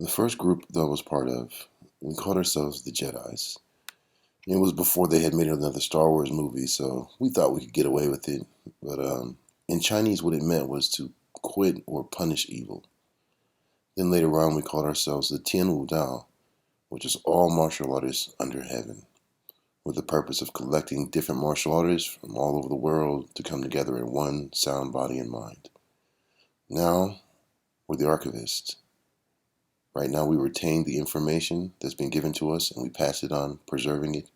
The first group that I was part of, we called ourselves the Jedis. It was before they had made another Star Wars movie, so we thought we could get away with it. But in Chinese, what it meant was to quit or punish evil. Then later on, we called ourselves the Tian Wu Dao, which is all martial artists under heaven, with the purpose of collecting different martial artists from all over the world to come together in one sound body and mind. Now, we're the archivists. Right now, we retain the information that's been given to us and we pass it on, preserving it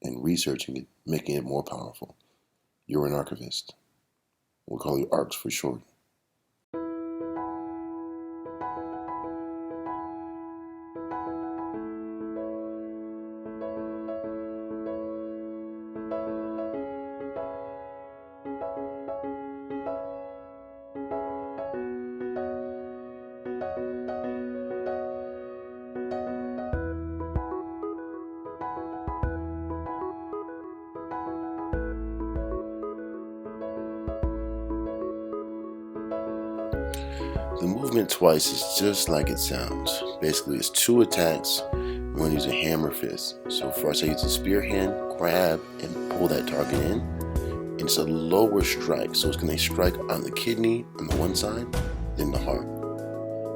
and researching it, making it more powerful. You're an archivist. We'll call you ARCs for short. The movement twice is just like it sounds. Basically, it's two attacks when using hammer fist. So first I use the spear hand, grab, and pull that target in. And it's a lower strike, so it's going to strike on the kidney on the one side, then the heart.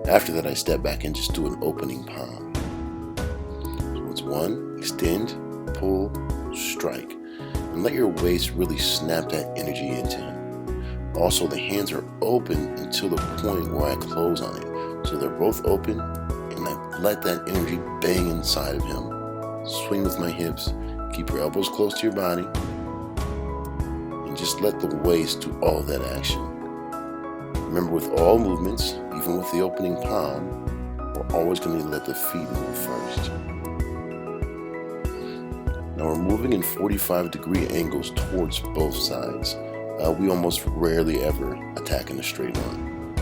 After that, I step back and just do an opening palm. So it's one, extend, pull, strike. And let your waist really snap that energy into him. Also, the hands are open until the point where I close on it. So they're both open, and I let that energy bang inside of him. Swing with my hips, keep your elbows close to your body, and just let the waist do all of that action. Remember, with all movements, even with the opening palm, we're always going to let the feet move first. Now we're moving in 45-degree angles towards both sides. We almost rarely ever attack in a straight line.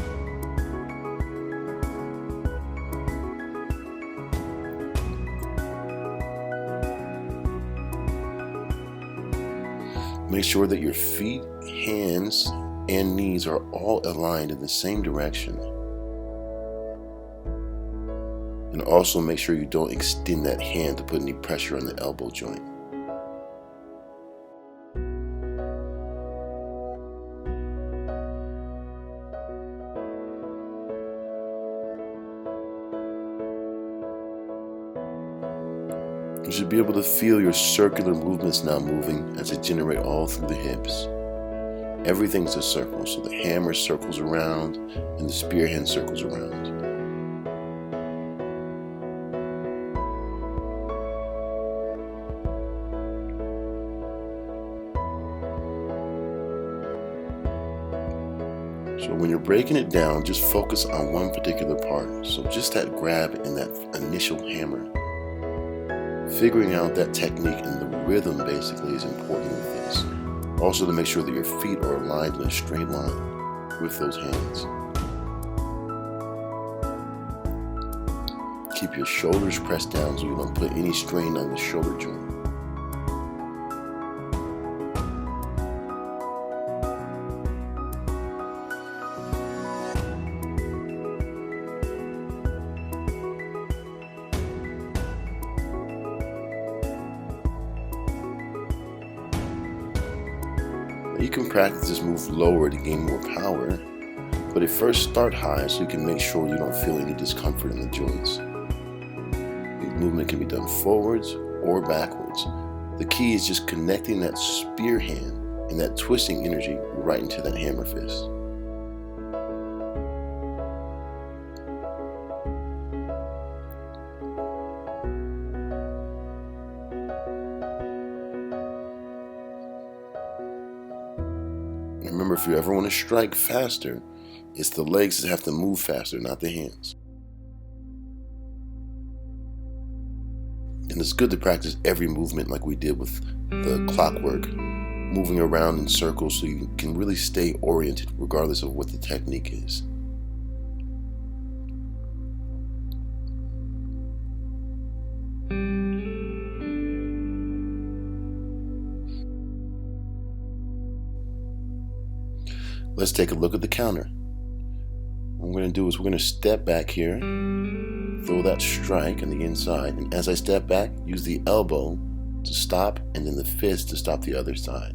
Make sure that your feet, hands, and knees are all aligned in the same direction. And also make sure you don't extend that hand to put any pressure on the elbow joint. You should be able to feel your circular movements now moving as they generate all through the hips. Everything's a circle, so the hammer circles around and the spear hand circles around. So when you're breaking it down, just focus on one particular part. So just that grab and that initial hammer. Figuring out that technique and the rhythm basically is important with this. Also to make sure that your feet are aligned in a straight line with those hands. Keep your shoulders pressed down so you don't put any strain on the shoulder joint. You can practice this move lower to gain more power, but at first start high so you can make sure you don't feel any discomfort in the joints. The movement can be done forwards or backwards. The key is just connecting that spear hand and that twisting energy right into that hammer fist. Remember, if you ever want to strike faster, it's the legs that have to move faster, not the hands. And it's good to practice every movement like we did with the clockwork, moving around in circles so you can really stay oriented regardless of what the technique is. Let's take a look at the counter. What we're going to do is we're going to step back here, throw that strike on the inside, and as I step back, use the elbow to stop and then the fist to stop the other side.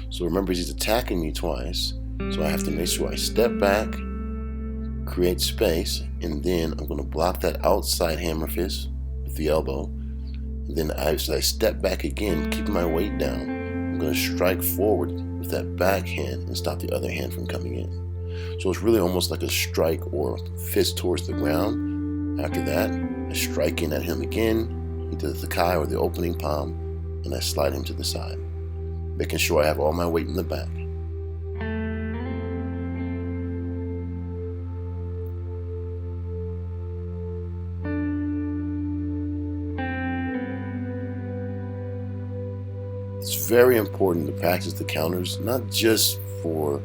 So remember, he's attacking me twice, so I have to make sure I step back, create space, and then I'm going to block that outside hammer fist with the elbow. And then as I step back again, keeping my weight down, I'm going to strike forward with that back hand and stop the other hand from coming in. So it's really almost like a strike or fist towards the ground. After that, I strike in at him again, either the kai or the opening palm, and I slide him to the side, making sure I have all my weight in the back. It's very important to practice the counters, not just for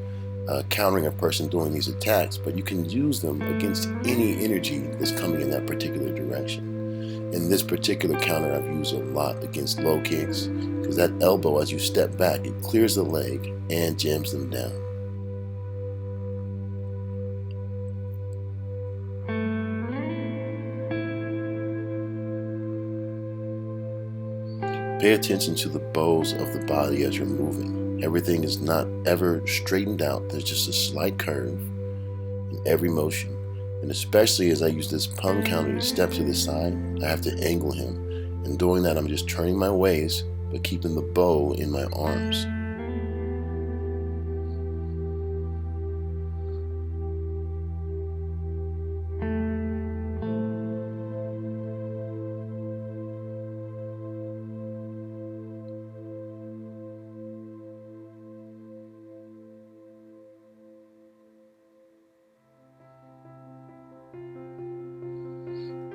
countering a person doing these attacks, but you can use them against any energy that's coming in that particular direction. In this particular counter, I've used a lot against low kicks, because that elbow, as you step back, it clears the leg and jams them down. Pay attention to the bows of the body as you're moving. Everything is not ever straightened out. There's just a slight curve in every motion. And especially as I use this pung counter to step to the side, I have to angle him. And doing that, I'm just turning my waist, but keeping the bow in my arms.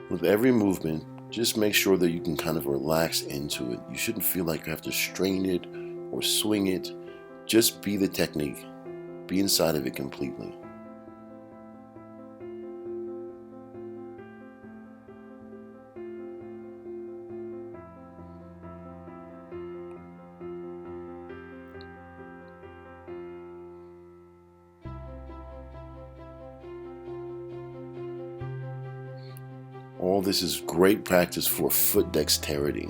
With every movement, just make sure that you can kind of relax into it. You shouldn't feel like you have to strain it or swing it. Just be the technique. Be inside of it completely. All this is great practice for foot dexterity.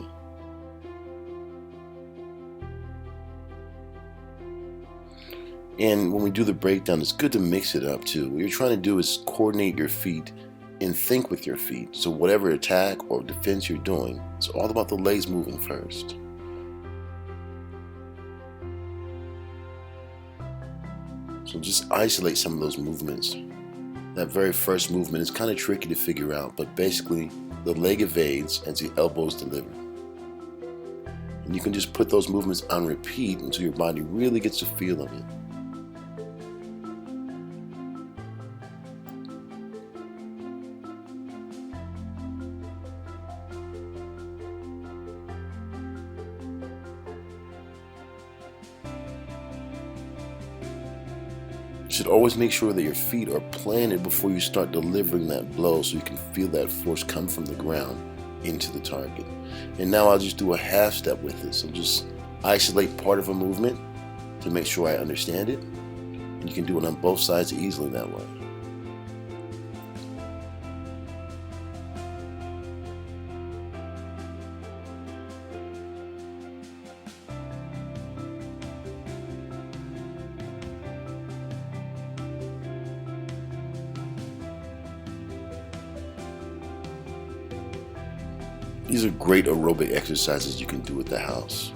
And when we do the breakdown, it's good to mix it up too. What you're trying to do is coordinate your feet and think with your feet. So whatever attack or defense you're doing, it's all about the legs moving first. So just isolate some of those movements. That very first movement is kind of tricky to figure out, but basically the leg evades as the elbows deliver. And you can just put those movements on repeat until your body really gets a feel of it. You should always make sure that your feet are planted before you start delivering that blow, so you can feel that force come from the ground into the target. And now I'll just do a half step with it. So just isolate part of a movement to make sure I understand it. And you can do it on both sides easily that way. These are great aerobic exercises you can do at the house.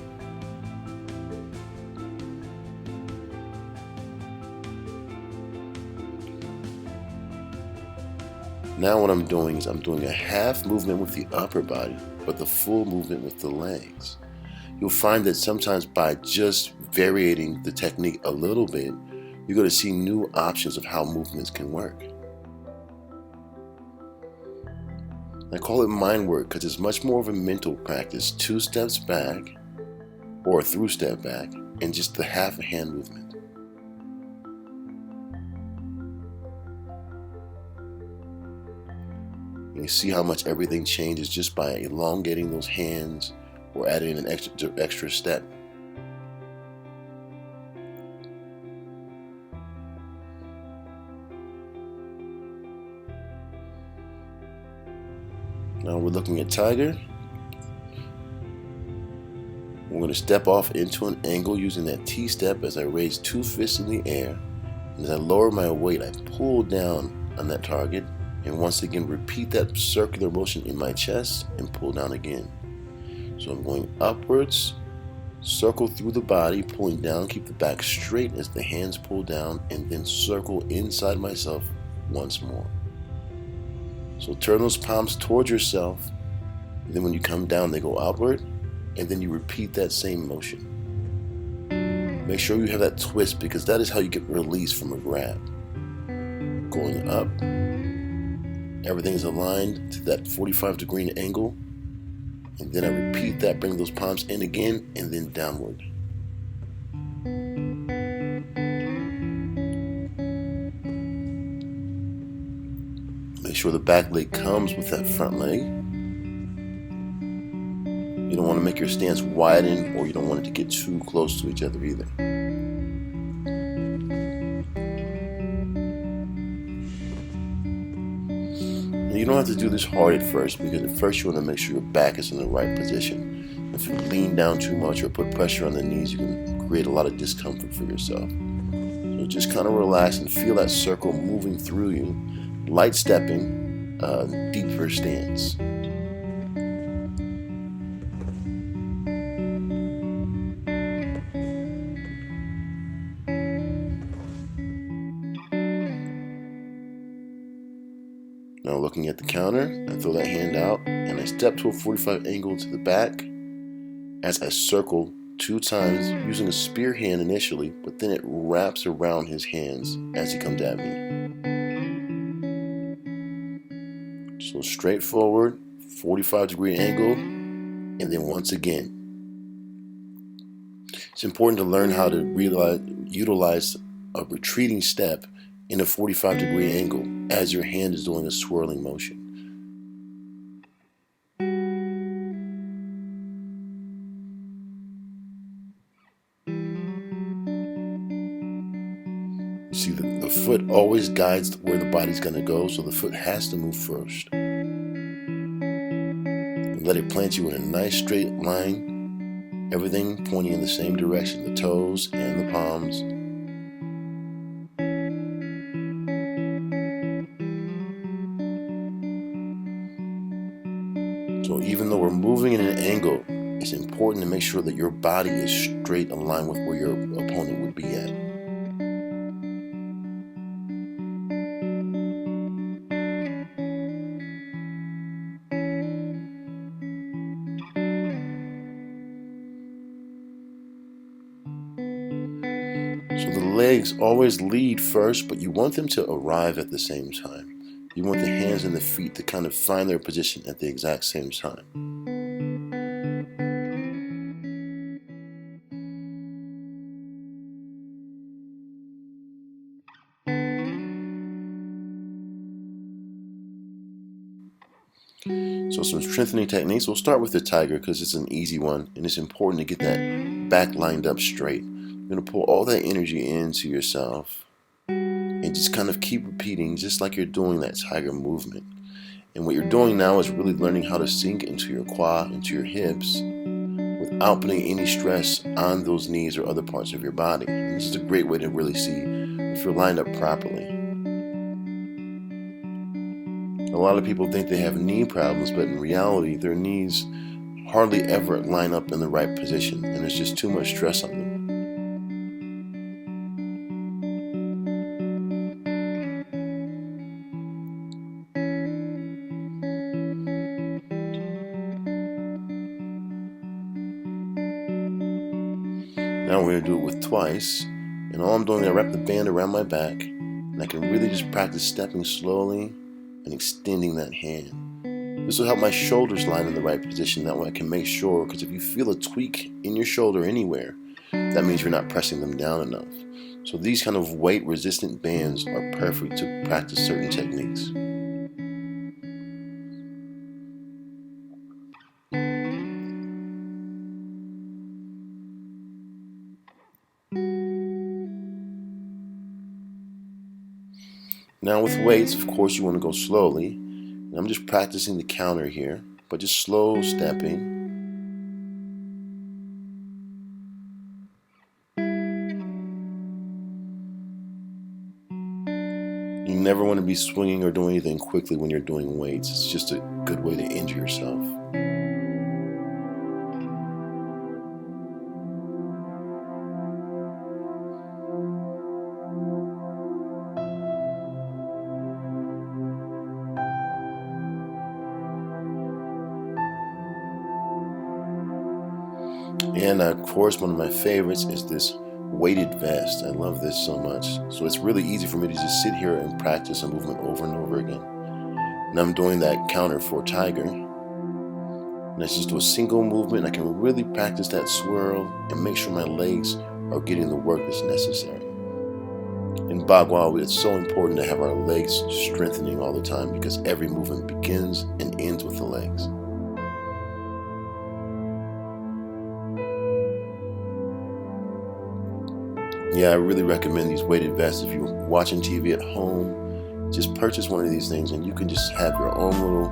Now what I'm doing is I'm doing a half movement with the upper body, but the full movement with the legs. You'll find that sometimes by just varying the technique a little bit, you're going to see new options of how movements can work. I call it mind work because it's much more of a mental practice. 2 steps back or a through step back and just the half a hand movement. And you see how much everything changes just by elongating those hands or adding an extra step. Now we're looking at tiger. We're going to step off into an angle using that T-step as I raise 2 fists in the air. And as I lower my weight, I pull down on that target. And once again, repeat that circular motion in my chest and pull down again. So I'm going upwards, circle through the body, pulling down, keep the back straight as the hands pull down, and then circle inside myself once more. So turn those palms towards yourself, and then when you come down, they go outward, and then you repeat that same motion. Make sure you have that twist because that is how you get release from a grab. Going up, everything is aligned to that 45-degree angle, and then I repeat that, bring those palms in again, and then downward. Make sure the back leg comes with that front leg. You don't want to make your stance widen, or you don't want it to get too close to each other either. And you don't have to do this hard at first, because at first you want to make sure your back is in the right position. If you lean down too much or put pressure on the knees, you can create a lot of discomfort for yourself. So just kind of relax and feel that circle moving through you, light stepping, deeper stance. Now looking at the counter, I throw that hand out and I step to a 45 angle to the back as I circle 2 times using a spear hand initially, but then it wraps around his hands as he comes at me. So straight forward, 45-degree angle, and then once again. It's important to learn how to utilize a retreating step in a 45-degree angle as your hand is doing a swirling motion. See, the foot always guides where the body's going to go, so the foot has to move first. And let it plant you in a nice straight line, everything pointing in the same direction, the toes and the palms. So even though we're moving in an angle, it's important to make sure that your body is straight aligned with where your opponent would be at. So the legs always lead first, but you want them to arrive at the same time. You want the hands and the feet to kind of find their position at the exact same time. So some strengthening techniques. We'll start with the tiger because it's an easy one, and it's important to get that back lined up straight. You're going to pull all that energy into yourself and just kind of keep repeating, just like you're doing that tiger movement. And what you're doing now is really learning how to sink into your quad, into your hips, without putting any stress on those knees or other parts of your body. And this is a great way to really see if you're lined up properly. A lot of people think they have knee problems, but in reality, their knees hardly ever line up in the right position, and there's just too much stress on them. Now we're going to do it with twice, and all I'm doing is I wrap the band around my back, and I can really just practice stepping slowly and extending that hand. This will help my shoulders line in the right position. That way I can make sure, because if you feel a tweak in your shoulder anywhere, that means you're not pressing them down enough. So these kind of weight resistant bands are perfect to practice certain techniques. Now with weights, of course, you want to go slowly. I'm just practicing the counter here, but just slow stepping. You never want to be swinging or doing anything quickly when you're doing weights. It's just a good way to injure yourself. And of course, one of my favorites is this weighted vest. I love this so much. So it's really easy for me to just sit here and practice a movement over and over again. And I'm doing that counter for tiger. And I just do a single movement. I can really practice that swirl and make sure my legs are getting the work that's necessary. In Bagua, it's so important to have our legs strengthening all the time because every movement begins and ends with the legs. Yeah, I really recommend these weighted vests. If you're watching TV at home, just purchase one of these things and you can just have your own little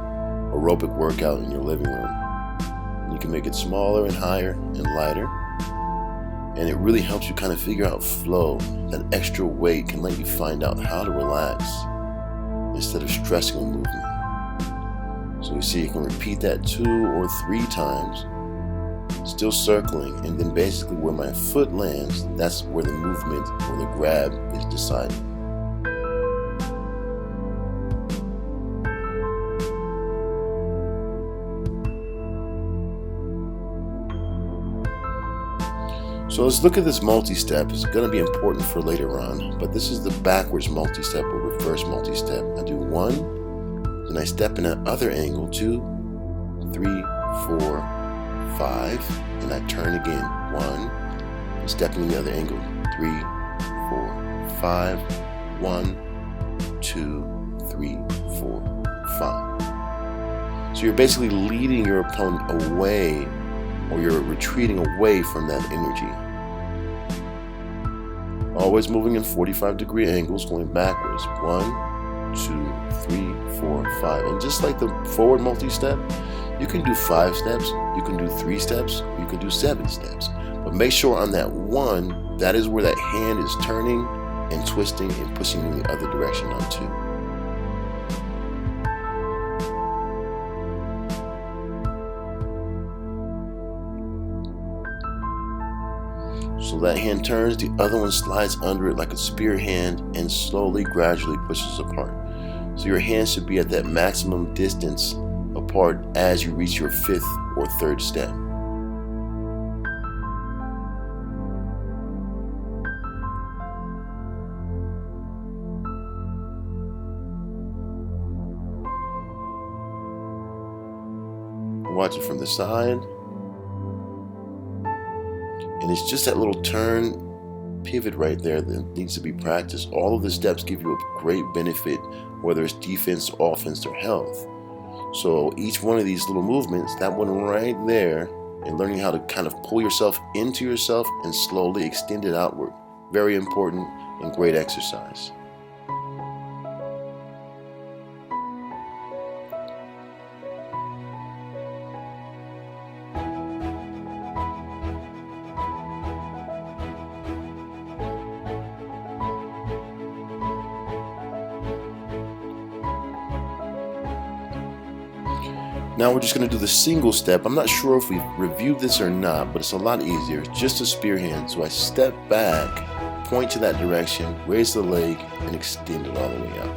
aerobic workout in your living room. You can make it smaller and higher and lighter. And it really helps you kind of figure out flow. That extra weight can let you find out how to relax instead of stressing a movement. So you see, you can repeat that 2 or 3 times, still circling, and then basically where my foot lands, that's where the movement or the grab is decided. So let's look at this multi-step. It's going to be important for later on, but this is the backwards multi-step or reverse multi-step. I do 1, then I step in that other angle, 2, 3, 4, 5, and I turn again, 1, and step in the other angle, 3, 4, 5, 1, 2, 3, 4, 5. So you're basically leading your opponent away, or you're retreating away from that energy. Always moving in 45-degree angles, going backwards. 1, 2, 3, 4, 5. And just like the forward multi-step, you can do 5 steps, you can do 3 steps, you can do 7 steps. But make sure on that 1, that is where that hand is turning and twisting and pushing in the other direction on 2. So that hand turns, the other one slides under it like a spear hand and slowly, gradually pushes apart. So your hands should be at that maximum distance apart as you reach your 5th or 3rd step. Watch it from the side. And it's just that little turn pivot right there that needs to be practiced. All of the steps give you a great benefit, whether it's defense, offense, or health. So each one of these little movements, that one right there, and learning how to kind of pull yourself into yourself and slowly extend it outward. Very important and great exercise. Now we're just going to do the single step. I'm not sure if we've reviewed this or not, but it's a lot easier. It's just a spear hand. So I step back, point to that direction, raise the leg, and extend it all the way out.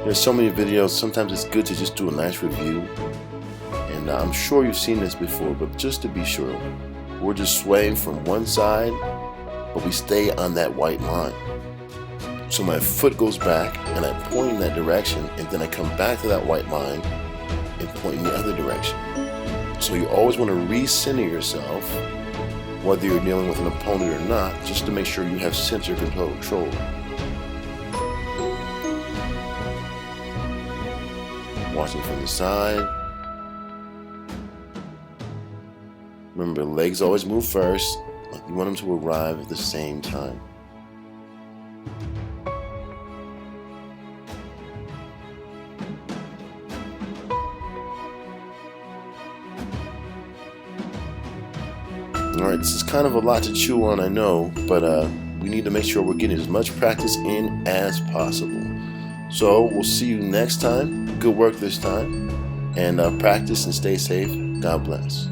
There's so many videos. Sometimes it's good to just do a nice review. And I'm sure you've seen this before, but just to be sure, we're just swaying from one side, but we stay on that white line. So my foot goes back, and I point in that direction, and then I come back to that white line, and point in the other direction. So you always want to recenter yourself, whether you're dealing with an opponent or not, just to make sure you have center control. Watching from the side. Remember, legs always move first. You want them to arrive at the same time. Alright, this is kind of a lot to chew on, I know, but we need to make sure we're getting as much practice in as possible. So we'll see you next time. Good work this time. And practice and stay safe. God bless.